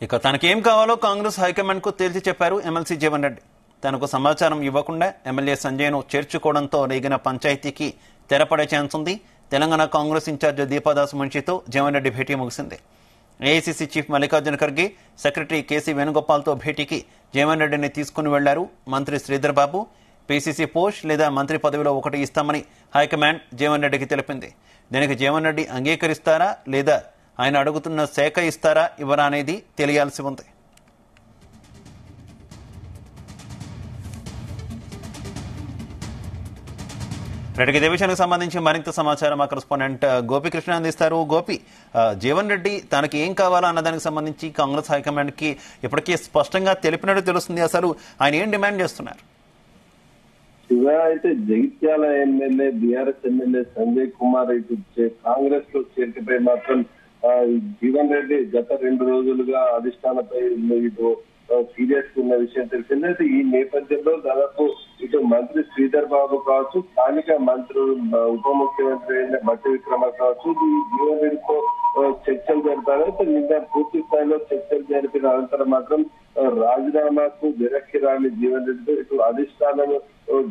ఇక తనకేం కావాలో కాంగ్రెస్ హైకమాండ్ కు తేల్చి చెప్పారు ఎమ్మెల్సీ జీవన్ రెడ్డి. తనకు సమాచారం ఇవ్వకుండా ఎమ్మెల్యే సంజయ్ను చేర్చుకోవడంతో రేగిన పంచాయతీకి తెరపడే ఛాన్స్ ఉంది. తెలంగాణ కాంగ్రెస్ ఇన్ఛార్జ్ దీపాదాస్ మున్షితో జీవన్ రెడ్డి భేటీ ముగిసింది. AICC chief Mallikarjuna Kharge, secretary KC వేణుగోపాల్తో భేటీకి జీవన్ రెడ్డిని తీసుకుని వెళ్లారు మంత్రి శ్రీధర్ బాబు. పీసీసీ పోస్ట్ లేదా మంత్రి పదవిలో ఒకటి ఇస్తామని హైకమాండ్ జీవన్ రెడ్డికి తెలిపింది. దీనికి జీవన్ రెడ్డి అంగీకరిస్తారా లేదా ఆయన అడుగుతున్న శాఖ ఇస్తారా ఇవ్వరా అనేది తెలియాల్సి ఉంది. రెడ్డికి ఇదే విషయానికి సంబంధించి మరింత సమాచారం మా కరెస్పాండెంట్ గోపికృష్ణ అందిస్తారు. గోపి, జీవన్ రెడ్డి తనకి ఏం కావాలో అన్నదానికి సంబంధించి కాంగ్రెస్ హైకమాండ్ కి ఇప్పటికీ స్పష్టంగా తెలిపినట్టు తెలుస్తుంది. అసలు ఆయన ఏం డిమాండ్ చేస్తున్నారు? అయితే Jagtial MLA BRS MLA Sanjay Kumar ఇటు కాంగ్రెస్ లో చేరికపై మాత్రం జీవన్ రెడ్డి గత 2 రోజులుగా అధిష్టానపై ఇటు సీరియస్ ఉన్న విషయం తెలిసింది. అయితే ఈ నేపథ్యంలో దాదాపు ఇటు మంత్రి శ్రీధర్ బాబు కావచ్చు, స్థానిక మంత్రులు ఉప ముఖ్యమంత్రి అయిన బట్టి విక్రమార్క కావచ్చు, ఈ జీవన్ రెడ్డితో చర్చలు జరిపారు. అయితే నిన్న పూర్తి స్థాయిలో చర్చలు జరిపిన అనంతరం మాత్రం రాజీనామాకు వెనక్కి రాని జీవన్ రెడ్డితో ఇటు అధిష్టానం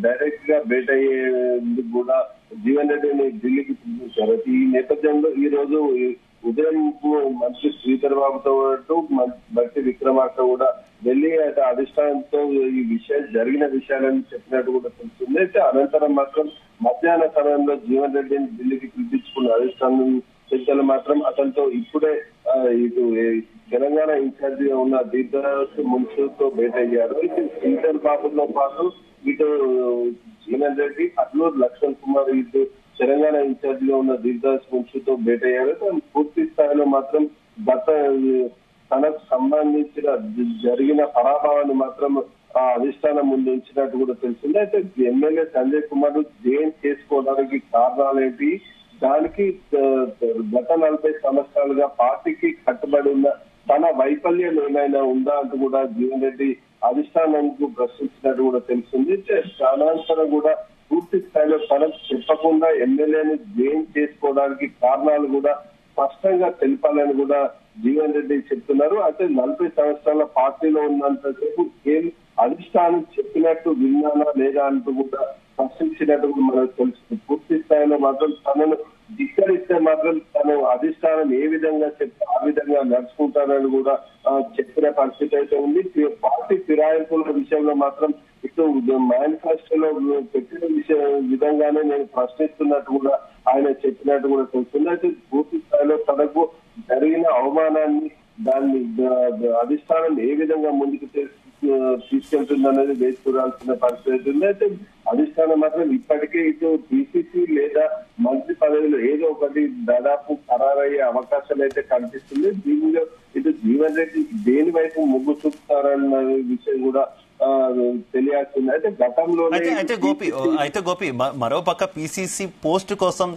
డైరెక్ట్ గా భేటీ అయ్యేందుకు కూడా జీవన్ రెడ్డిని ఢిల్లీకి పిలిపించారు. ఈ నేపథ్యంలో ఈ రోజు ఉదయం మంత్రి శ్రీధర్ బాబుతో బట్టి విక్రమార్క కూడా ఢిల్లీ అధిష్టానంతో ఈ విషయం జరిగిన విషయాలను చెప్పినట్టు కూడా తెలుస్తుంది. అయితే అనంతరం మాత్రం మధ్యాహ్న సమయంలో జీవన్ రెడ్డిని ఢిల్లీకి పిలిపించుకున్న అధిష్టానం చర్చలు మాత్రం అతనితో ఇప్పుడే ఇటు తెలంగాణ ఇన్ఛార్జి ఉన్న దీర్ఘదాస్ మున్షితో భేటీ అయ్యారు. ఇటు శ్రీధర్ బాబుతో పాటు ఇటు జీవన్ రెడ్డి, అల్లూరు లక్ష్మణ్ కుమార్ ఇటు తెలంగాణ ఇన్ఛార్జ్ గా ఉన్న దీర్ఘదాస్ మున్షితో భేటీ అయ్యారు. పూర్తి స్థాయిలో మాత్రం గత తనకు సంబంధించిన జరిగిన పరాభవాన్ని మాత్రం ఆ అధిష్టానం ముందు ఉంచినట్టు కూడా తెలిసింది. అయితే ఎమ్మెల్యే సంజయ్ కుమార్ జైన్ చేసుకోవడానికి కారణాలేంటి, దానికి గత 40 సంవత్సరాలుగా పార్టీకి కట్టుబడి ఉన్న తన వైఫల్యం ఏమైనా ఉందా అంటూ కూడా జీవన్ రెడ్డి అధిష్టానానికి ప్రశ్నించినట్టు కూడా తెలిసింది. అనంతరం కూడా పూర్తి స్థాయిలో తనకు చెప్పకుండా ఎమ్మెల్యేని జైన్ చేసుకోవడానికి కారణాలు కూడా స్పష్టంగా తెలిపాలని కూడా జీవన్ రెడ్డి చెప్తున్నారు. అయితే 40 సంవత్సరాల పార్టీలో ఉన్నంతసేపు ఏం అధిష్టానం చెప్పినట్టు విన్నానా లేదా అంటూ కూడా ప్రశ్నించినట్టు కూడా మనకు తెలుస్తుంది. పూర్తి స్థాయిలో మాత్రం తనను ధిక్కరిస్తే మాత్రం తను అధిష్టానం ఏ విధంగా చెప్తే ఆ విధంగా నడుచుకుంటారని కూడా చెప్పిన పరిస్థితి అయితే ఉంది. పార్టీ ఫిరాయింపుల విషయంలో మాత్రం ఇటు మేనిఫెస్టోలో పెట్టిన విధంగానే నేను ప్రశ్నిస్తున్నట్టు కూడా ఆయన చెప్పినట్టు కూడా తెలుస్తుంది. అయితే పూర్తి స్థాయిలో తనకు జరిగిన అవమానాన్ని దాన్ని అధిష్టానం ఏ విధంగా ముందుకు తీసుకెళ్తుందనేది వేసి చూడాల్సిన పరిస్థితి ఉంది. అయితే అధిష్టానం మాత్రం ఇప్పటికే ఇటు పిసిసి లేదా మంత్రి పదవిలో ఏదో ఒకటి దాదాపు ఖరారయ్యే అవకాశాలు అయితే కనిపిస్తుంది. దీనిలో ఇటు జీవన్ రెడ్డి దేని వైపు మొగ్గు చూపుతారన్న విషయం కూడా తెలియాల్సింది. అయితే గతంలో అయితే గోపి మరో పక్క పిసిసి పోస్ట్ కోసం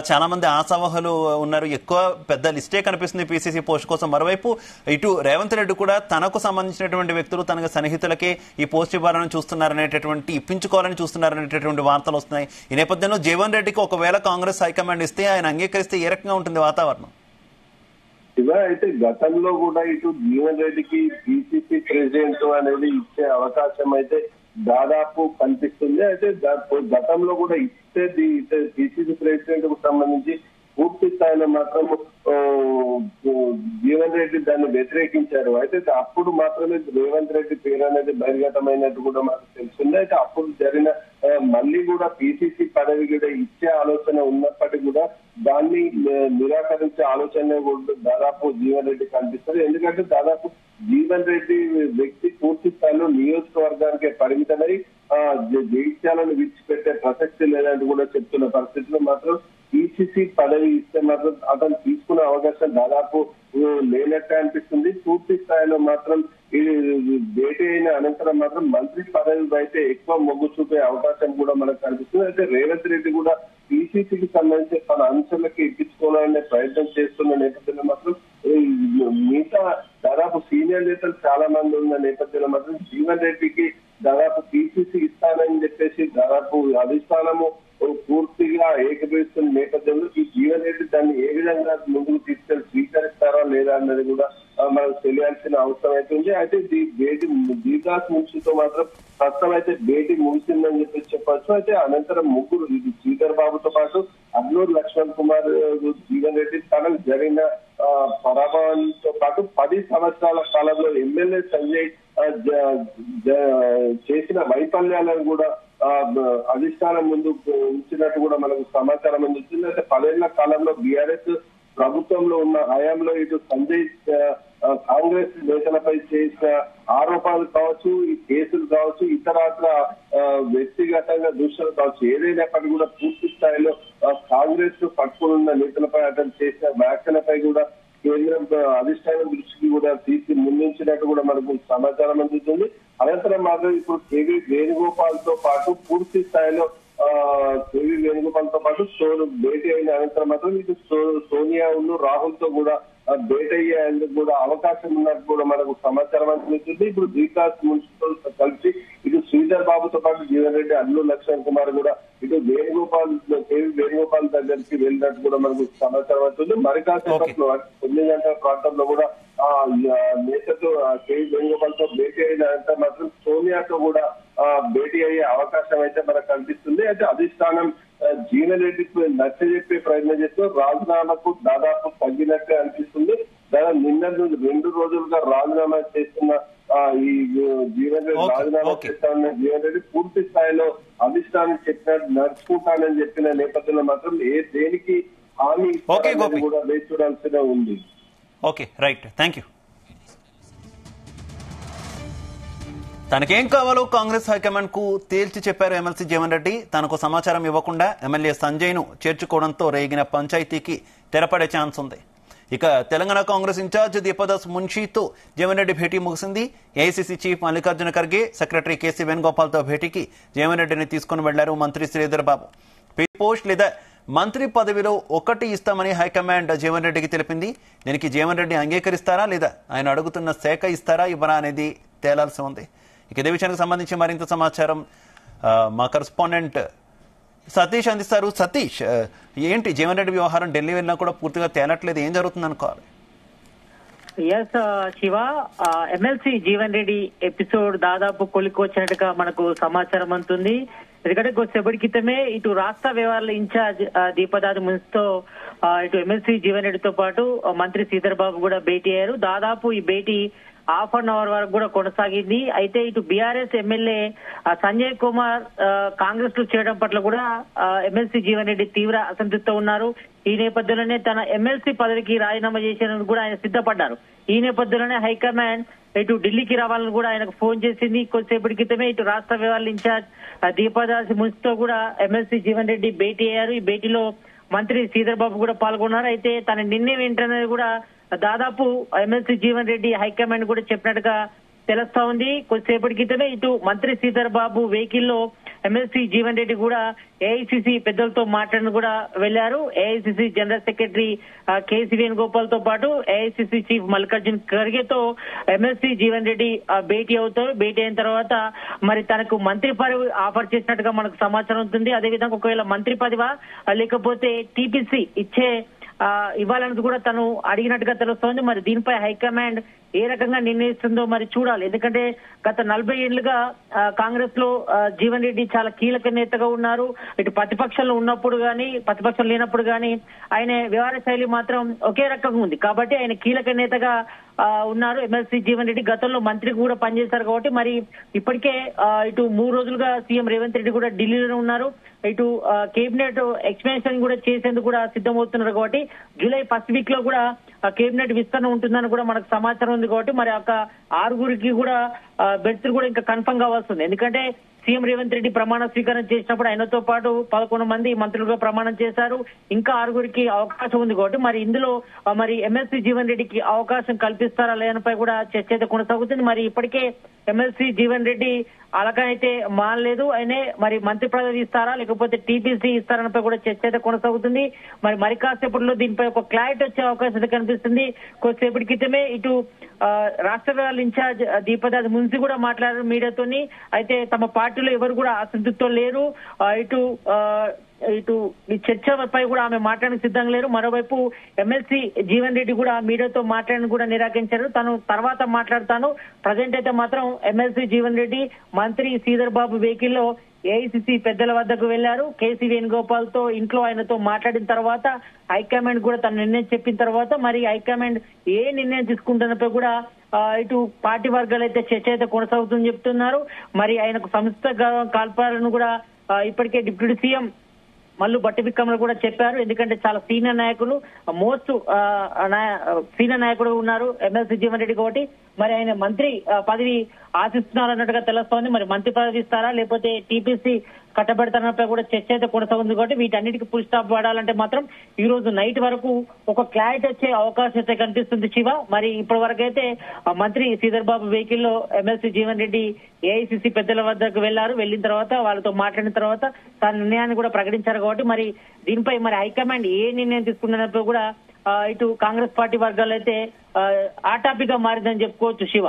చాలా మంది ఆశావహులు ఉన్నారు. ఎక్కువ పెద్ద లిస్టే కనిపిస్తుంది పిసిసి పోస్ట్ కోసం. మరోవైపు ఇటు రేవంత్ రెడ్డి కూడా తనకు సంబంధించినటువంటి వ్యక్తులు తనకు సన్నిహితులకే ఈ పోస్ట్ ఇవ్వాలని చూస్తున్నారనేటటువంటి ఇప్పించుకోవాలని చూస్తున్నారనేటటువంటి వార్తలు వస్తున్నాయి. ఈ నేపథ్యంలో జీవన్ రెడ్డికి ఒకవేళ కాంగ్రెస్ హైకమాండ్ ఇస్తే ఆయన అంగీకరిస్తే ఏ రకంగా ఉంటుంది వాతావరణం? అయితే గతంలో కూడా ఇటు జీవన్ రెడ్డికి పిసిసి ప్రెసిడెంట్ అనేది ఇచ్చే అవకాశం అయితే దాదాపు కనిపిస్తుంది. అయితే గతంలో కూడా ఇచ్చేది పిసిసి ప్రెసిడెంట్ కు సంబంధించి పూర్తి స్థాయిలో మాత్రం జీవన్ రెడ్డి దాన్ని వ్యతిరేకించారు. అయితే అప్పుడు మాత్రమే రేవంత్ రెడ్డి పేరు అనేది బహిర్గతమైనట్టు కూడా మనకు తెలిసింది. అయితే అప్పుడు జరిగిన మళ్ళీ కూడా పిసిసి పదవి కూడా ఇచ్చే ఆలోచన ఉన్నప్పటికీ కూడా దాన్ని నిరాకరించే ఆలోచన కూడా దాదాపు జీవన్ రెడ్డి కనిపిస్తుంది. ఎందుకంటే దాదాపు జీవన్ రెడ్డి వ్యక్తి పూర్తి స్థాయిలో నియోజకవర్గానికి పరిమితమై జగిత్యాలను విడిచిపెట్టే ప్రసక్తి లేదంటూ కూడా చెప్తున్న పరిస్థితిలో మాత్రం పిసిసి పదవి ఇస్తే మాత్రం అతను తీసుకునే అవకాశం దాదాపు లేనట్టే అనిపిస్తుంది. పూర్తి స్థాయిలో మాత్రం భేటీ అయిన అనంతరం మాత్రం మంత్రి పదవి అయితే ఎక్కువ మొగ్గు చూపే అవకాశం కూడా మనకు కనిపిస్తుంది. అయితే రేవంత్ రెడ్డి కూడా పిసిసికి సంబంధించి తన అంశాలకి ఇప్పించుకోవాలనే ప్రయత్నం చేస్తున్న నేపథ్యంలో మాత్రం మిగతా దాదాపు సీనియర్ నేతలు చాలా మంది ఉన్న నేపథ్యంలో మాత్రం జీవన్ రెడ్డికి దాదాపు పిసిసి ఇస్తానని చెప్పేసి దాదాపు అధిష్టానము పూర్తిగా ఏకీభవిస్తున్న నేపథ్యంలో ఈ జీవన్ రెడ్డి దాన్ని ఏ విధంగా ముందుకు తీసుకెళ్లి స్వీకరిస్తారా లేదా అన్నది కూడా మనకు తెలియాల్సిన అవసరం అయితే ఉంది. అయితే ఈ భేటీ దీదాస్ మున్షితో మాత్రం ప్రస్తుతం అయితే భేటీ ముగిసిందని చెప్పొచ్చు. అయితే అనంతరం ముగ్గురు ఇది శ్రీధర్ బాబుతో పాటు అడ్లూరు లక్ష్మణ్ కుమార్, జీవన్ రెడ్డి తనకు జరిగిన పరాభవంతో పాటు 10 సంవత్సరాల కాలంలో ఎమ్మెల్యే సంజయ్ చేసిన వైఫల్యాలను కూడా అధిష్టానం ముందు ఉంచినట్టు కూడా మనకు సమాచారం అందుతుంది. అయితే 10 ఏళ్ల కాలంలో బీఆర్ఎస్ ప్రభుత్వంలో ఉన్న హయాంలో ఇటు సంజయ్ కాంగ్రెస్ నేతలపై చేసిన ఆరోపణలు కావచ్చు, ఈ కేసులు కావచ్చు, ఇతరత్ర వ్యక్తిగతంగా దూషణలు కావచ్చు, ఏదైనప్పటికీ కూడా పూర్తి స్థాయిలో కాంగ్రెస్ పట్టుకున్న నేతలపై అతను చేసిన వ్యాఖ్యలపై కూడా కేంద్రం అధిష్టానం దృష్టికి కూడా తీసి ముందుంచినట్టు కూడా మనకు సమాచారం అందుతుంది. అనంతరం మాత్రం ఇప్పుడు కేవీ వేణుగోపాల్ తో పాటు పూర్తి స్థాయిలో కేవీ వేణుగోపాల్ తో పాటు భేటీ అయిన అనంతరం మాత్రం ఇటు సోనియా రాహుల్ తో కూడా భేటీ అయ్యేందుకు కూడా అవకాశం ఉన్నట్టు కూడా మనకు సమాచారం అందుతుంది. ఇప్పుడు దీదాస్ మున్సిపల్ కలిసి ఇటు శ్రీధర్ బాబుతో పాటు జీవన్ రెడ్డి, అల్లు లక్ష్మణ్ కుమార్ కూడా ఇటు కేవీ వేణుగోపాల్ దగ్గరికి వెళ్ళినట్టు కూడా మనకు సమాచారం అవుతుంది. మరి కాసేపట్లో 9 గంటల ప్రాంతంలో కూడా నేతతో కేవీ వేణుగోపాల్ తో భేటీ అయిన అనంతరం మాత్రం సోనియాతో కూడా భేటీ అయ్యే అవకాశం అయితే మనకు కనిపిస్తుంది. అయితే అధిష్టానం జీవన్ రెడ్డికి నచ్చజెప్పే ప్రయత్నం చేస్తూ రాజీనామాకు దాదాపు తగ్గినట్టే అనిపిస్తుంది. దాదాపు నిన్న 2 రోజులుగా రాజీనామా చేస్తున్న ఈ జీవన్ రెడ్డి రాజీనామా చేస్తానన్న జీవన్ రెడ్డి పూర్తి స్థాయిలో అధిష్టానం చెప్పినట్టు నడుచుకుంటానని చెప్పిన నేపథ్యంలో మాత్రం దేనికి హామీ కూడా వేచి చూడాల్సిన ఉంది. Okay, right, thank you. తనకేం కావాలో కాంగ్రెస్ హైకమాండ్ కు తేల్చి చెప్పారు ఎమ్మెల్సీ జీవన్ రెడ్డి. తనకు సమాచారం ఇవ్వకుండా ఎమ్మెల్యే సంజయ్ ను చేర్చుకోవడంతో రేగిన పంచాయతీకి తెరపడే ఛాన్స్ ఉంది. ఇక తెలంగాణ కాంగ్రెస్ ఇన్ఛార్జ్ దీపదాస్ మున్షితో జీవన్ రెడ్డి భేటీ ముగిసింది. AICC chief Mallikarjuna Kharge, secretary KC Venugopal తో భేటీకి జీవన్ రెడ్డిని తీసుకుని వెళ్లారు మంత్రి శ్రీధర్ బాబు. పోస్ట్ లేదా మంత్రి పదవిలో ఒకటి ఇస్తామని హైకమాండ్ జీవన్ రెడ్డికి తెలిపింది. దీనికి జీవన్ రెడ్డి అంగీకరిస్తారా లేదా ఆయన అడుగుతున్న శాఖ ఇస్తారా ఇవ్వరా అనేది తేలాల్సి ఉంది. ఇక ఇదే విషయానికి సంబంధించి మరింత సమాచారం మా కరెస్పాండెంట్ సతీష్ అందిస్తారు. సతీష్, ఏంటి జీవన్ రెడ్డి వ్యవహారం ఢిల్లీ వెళ్ళినా కూడా పూర్తిగా తేలట్లేదు, ఏం జరుగుతుంది అనుకోవాలి? ఎస్ శివ, ఎమ్మెల్సీ జీవన్ రెడ్డి ఎపిసోడ్ దాదాపు కొలికొచ్చినట్టుగా మనకు సమాచారం అందుతుంది. ఎందుకంటే కొద్దిసేపటి క్రితమే ఇటు రాష్ట్ర వ్యవహారాల ఇన్ఛార్జ్ దీపదాస్ మున్సితో ఇటు ఎమ్మెల్సీ జీవన్ రెడ్డితో పాటు మంత్రి శ్రీధర్ బాబు కూడా భేటీ అయ్యారు. దాదాపు ఈ భేటీ ½ వరకు కూడా కొనసాగింది. అయితే ఇటు బీఆర్ఎస్ ఎమ్మెల్యే సంజయ్ కుమార్ కాంగ్రెస్ లో చేయడం పట్ల కూడా ఎమ్మెల్సీ జీవన్ రెడ్డి తీవ్ర అసంతృప్తితో ఉన్నారు. ఈ నేపథ్యంలోనే తన ఎమ్మెల్సీ పదవికి రాజీనామా చేసేందుకు కూడా ఆయన సిద్ధపడ్డారు. ఈ నేపథ్యంలోనే హైకమాండ్ ఇటు ఢిల్లీకి రావాలని కూడా ఆయనకు ఫోన్ చేసింది. కొద్దిసేపటి క్రితమే ఇటు రాష్ట్ర వ్యవహారాల ఇన్ఛార్జ్ దీపదాస్ మున్సితో కూడా ఎమ్మెల్సీ జీవన్ రెడ్డి భేటీ అయ్యారు. ఈ భేటీలో మంత్రి శ్రీధర్ బాబు కూడా పాల్గొన్నారు. అయితే తన నిర్ణయం ఏంటనేది కూడా దాదాపు ఎమ్మెల్సీ జీవన్ రెడ్డి హైకమాండ్ కూడా చెప్పినట్టుగా తెలుస్తా ఉంది. కొద్దిసేపటి క్రితమే ఇటు మంత్రి శ్రీధర్ బాబు వెహికల్లో ఎమ్మెల్సీ జీవన్ రెడ్డి కూడా ఏఐసీసీ పెద్దలతో మాట్లాడిన కూడా వెళ్లారు. AICC general secretary KC Venugopal తో పాటు ఏఐసీసీ చీఫ్ మల్లికార్జున్ ఖర్గేతో ఎమ్మెల్సీ జీవన్ రెడ్డి భేటీ అవుతారు. భేటీ అయిన తర్వాత మరి తనకు మంత్రి పదవి ఆఫర్ చేసినట్టుగా మనకు సమాచారం ఉంటుంది. అదేవిధంగా ఒకవేళ మంత్రి పదవా లేకపోతే టీపీసీ ఇవ్వాలన్నది కూడా తను అడిగినట్టుగా తెలుస్తోంది. మరి దీనిపై హైకమాండ్ ఏ రకంగా నిర్ణయిస్తుందో మరి చూడాలి. ఎందుకంటే గత 40 ఏళ్లుగా కాంగ్రెస్ లో జీవన్ రెడ్డి చాలా కీలక నేతగా ఉన్నారు. ఇటు ప్రతిపక్షంలో ఉన్నప్పుడు గానీ ప్రతిపక్షం లేనప్పుడు గానీ ఆయన వ్యవహార శైలి మాత్రం ఒకే రకంగా ఉంది. కాబట్టి ఆయన కీలక నేతగా ఉన్నారు. ఎమ్మెల్సీ జీవన్ రెడ్డి గతంలో మంత్రికి కూడా పనిచేశారు. కాబట్టి మరి ఇప్పటికే ఇటు 3 రోజులుగా సీఎం రేవంత్ రెడ్డి కూడా ఢిల్లీలో ఉన్నారు. ఇటు కేబినెట్ ఎక్స్పాన్షన్ కూడా చేసేందుకు కూడా సిద్ధమవుతున్నారు. కాబట్టి జూలై 1st వీక్ లో కూడా కేబినెట్ విస్తరణ ఉంటుందని కూడా మనకు సమాచారం ఉంది. కాబట్టి మరి ఒక 6గురికి కూడా బెడ్స్ కూడా ఇంకా కన్ఫర్మ్ కావాల్సింది. ఎందుకంటే సీఎం రేవంత్ రెడ్డి ప్రమాణ స్వీకారం చేసినప్పుడు ఆయనతో పాటు 11 మంది మంత్రులుగా ప్రమాణం చేశారు. ఇంకా 6గురికి అవకాశం ఉంది. కాబట్టి మరి ఇందులో మరి ఎమ్మెల్సీ జీవన్ రెడ్డికి అవకాశం కల్పిస్తారా లేనిపై కూడా చర్చ అయితే కొనసాగుతుంది. మరి ఇప్పటికే ఎమ్మెల్సీ జీవన్ రెడ్డి అలాగైతే మానలేదు. ఆయనే మరి మంత్రి పదవి ఇస్తారా లేకపోతే టీపీసీ ఇస్తారనిపై కూడా చర్చ అయితే కొనసాగుతుంది. మరి కాసేపట్లో దీనిపై ఒక క్లారిటీ వచ్చే అవకాశం అయితే కనిపిస్తుంది. కొద్దిసేపటి క్రితమే ఇటు రాష్ట్ర వ్యవహారాల ఇన్ఛార్జ్ దీపదాస్ మున్సి కూడా మాట్లాడారు మీడియాతోని. అయితే తమ పార్టీలో ఎవరు కూడా అసంతృప్తితో లేరు. ఇటు ఇటు ఈ చర్చపై కూడా ఆమె మాట్లాడడానికి సిద్ధంగా లేరు. మరోవైపు ఎమ్మెల్సీ జీవన్ రెడ్డి కూడా మీడియాతో మాట్లాడని కూడా నిరాకరించారు. తను తర్వాత మాట్లాడతాను, ప్రజెంట్ అయితే మాత్రం ఎమ్మెల్సీ జీవన్ రెడ్డి మంత్రి శ్రీధర్ బాబు వెహికల్ లో ఏఐసిసి పెద్దల వద్దకు వెళ్లారు. కేసీ వేణుగోపాల్ తో ఇంట్లో ఆయనతో మాట్లాడిన తర్వాత హైకమాండ్ కూడా తన నిర్ణయం చెప్పిన తర్వాత మరి హైకమాండ్ ఏ నిర్ణయం తీసుకుంటున్నపై కూడా ఇటు పార్టీ వర్గాలు అయితే చర్చ అయితే కొనసాగుతుందని చెప్తున్నారు. మరి ఆయనకు సంస్థ కాల్పాలను కూడా ఇప్పటికే డిప్యూటీ సీఎం మల్లు బట్టి విక్రమలు కూడా చెప్పారు. ఎందుకంటే చాలా సీనియర్ నాయకులు, మోస్ట్ సీనియర్ నాయకుడు ఉన్నారు ఎమ్మెల్సీ జీవన్ రెడ్డి కాబట్టి మరి ఆయన మంత్రి పదవి ఆశిస్తున్నారు అన్నట్టుగా తెలుస్తోంది. మరి మంత్రి పదవి ఇస్తారా లేకపోతే టీపీసీ కట్టబెడతారన్నపై కూడా చర్చ అయితే కొనసాగుంది కాబట్టి వీటన్నిటికీ ఫుల్ స్టాప్ పడాలంటే మాత్రం ఈ రోజు నైట్ వరకు ఒక క్లారిటీ వచ్చే అవకాశం అయితే కనిపిస్తుంది శివ. మరి ఇప్పటి వరకు అయితే మంత్రి శ్రీధర్ బాబు వెహికల్ లో ఎమ్మెల్సీ జీవన్ రెడ్డి ఏఐసిసి పెద్దల వద్దకు వెళ్లారు. వెళ్లిన తర్వాత వాళ్ళతో మాట్లాడిన తర్వాత తన నిర్ణయాన్ని కూడా ప్రకటించారు కాబట్టి మరి దీనిపై మరి హైకమాండ్ ఏ నిర్ణయం తీసుకున్నప్పుడు కూడా ఇటు కాంగ్రెస్ పార్టీ వర్గాలు అయితే ఆ టాపిక్ గా మారిందని చెప్పుకోవచ్చు శివ.